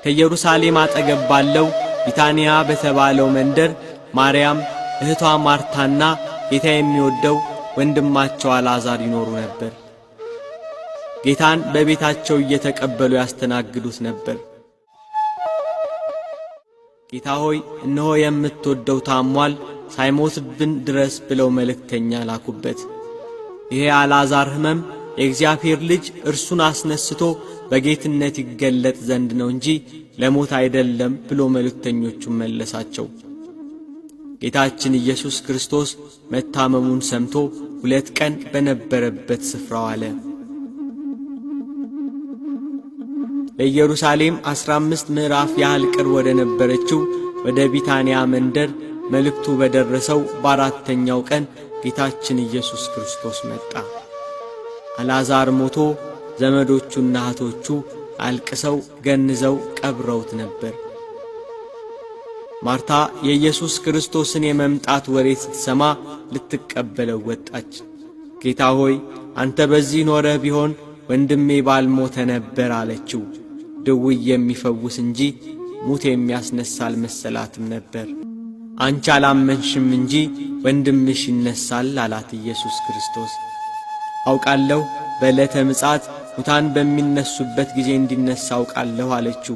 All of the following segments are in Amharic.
ከኢየሩሳሌም አጠገብ ባለው ቢታንያ በተባለው መንደር ማርያም፣ እህቷ ማርታና ጌታ የሚወደው ወንድማቸው አልዓዛር ይኖሩ ነበር። ጌታን በቤታቸው እየተቀበሉ ያስተናግዱት ነበር። ጌታ ሆይ እነሆ የምትወደው ታሟል፣ ሳይሞትብን ድረስ ብለው መልእክተኛ ላኩበት። ይሄ አልዓዛር ሕመም የእግዚአብሔር ልጅ እርሱን አስነስቶ በጌትነት ይገለጥ ዘንድ ነው እንጂ ለሞት አይደለም ብሎ መልእክተኞቹን መለሳቸው። ጌታችን ኢየሱስ ክርስቶስ መታመሙን ሰምቶ 2 ቀን በነበረበት ስፍራው አለ። ለኢየሩሳሌም 15 ምዕራፍ ያህል ቅርብ ወደ ነበረችው ወደ ቢታንያ መንደር መልእክቱ በደረሰው በአራተኛው ቀን ጌታችን ኢየሱስ ክርስቶስ መጣ። አልዓዛር ሞቶ ዘመዶቹና እህቶቹ አልቅሰው ገንዘው ቀብረውት ነበር። ማርታ የኢየሱስ ክርስቶስን የመምጣት ወሬ ስትሰማ ልትቀበለው ወጣች። ጌታ ሆይ አንተ በዚህ ኖረህ ቢሆን ወንድሜ ባልሞተ ነበር አለችው። ድውይ የሚፈውስ እንጂ ሙት የሚያስነሳ አልመሰላትም ነበር። አንቺ አላመንሽም እንጂ ወንድምሽ ይነሳል አላት ኢየሱስ ክርስቶስ። አውቃለሁ በዕለተ ምጽአት ሙታን በሚነሱበት ጊዜ እንዲነሳ አውቃለሁ አለችው።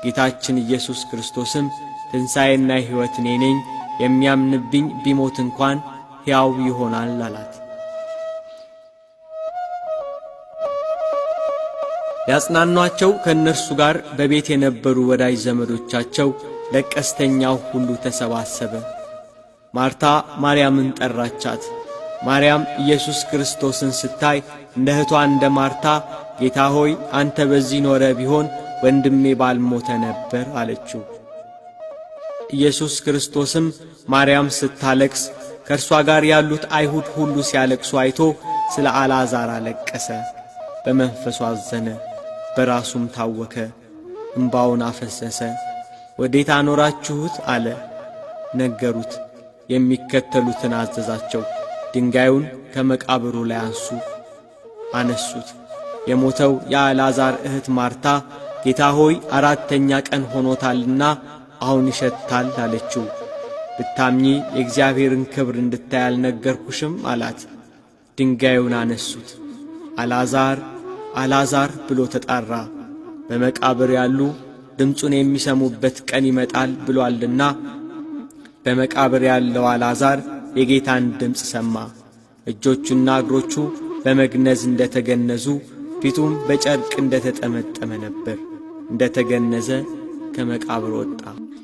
ጌታችን ኢየሱስ ክርስቶስም ትንሣኤና ሕይወት እኔ ነኝ፣ የሚያምንብኝ ቢሞት እንኳን ሕያው ይሆናል አላት። ያጽናኗቸው ከእነርሱ ጋር በቤት የነበሩ ወዳጅ ዘመዶቻቸው ለቀስተኛው ሁሉ ተሰባሰበ። ማርታ ማርያምን ጠራቻት። ማርያም ኢየሱስ ክርስቶስን ስታይ እንደ እህቷ እንደ ማርታ ጌታ ሆይ አንተ በዚህ ኖረ ቢሆን ወንድሜ ባልሞተ ነበር አለችው። ኢየሱስ ክርስቶስም ማርያም ስታለቅስ ከእርሷ ጋር ያሉት አይሁድ ሁሉ ሲያለቅሱ አይቶ ስለ አልዓዛር አለቀሰ። በመንፈሱ አዘነ፣ በራሱም ታወከ፣ እንባውን አፈሰሰ። ወዴት አኖራችሁት አለ። ነገሩት። የሚከተሉትን አዘዛቸው። ድንጋዩን ከመቃብሩ ላይ አነሱት። የሞተው የአልዓዛር እህት ማርታ ጌታ ሆይ 4ኛ ቀን ሆኖታልና አሁን ይሸታል አለችው። ብታምኚ የእግዚአብሔርን ክብር እንድታይ አልነገርኩሽም አላት። ድንጋዩን አነሱት። አልዓዛር አልዓዛር ብሎ ተጣራ። በመቃብር ያሉ ድምፁን የሚሰሙበት ቀን ይመጣል ብሎአልና። በመቃብር ያለው አልዓዛር የጌታን ድምፅ ሰማ። እጆቹና እግሮቹ በመግነዝ እንደተገነዙ ፊቱም በጨርቅ እንደተጠመጠመ ነበር። እንደተገነዘ ከመቃብር ወጣ።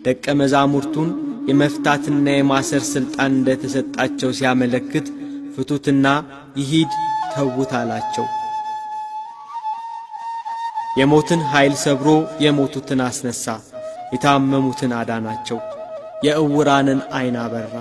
ደቀ መዛሙርቱን የመፍታትና የማሰር ሥልጣን እንደተሰጣቸው ሲያመለክት ፍቱትና ይሂድ ተዉት አላቸው። የሞትን ኃይል ሰብሮ የሞቱትን አስነሣ፣ የታመሙትን አዳናቸው፣ የዕውራንን ዓይን አበራ።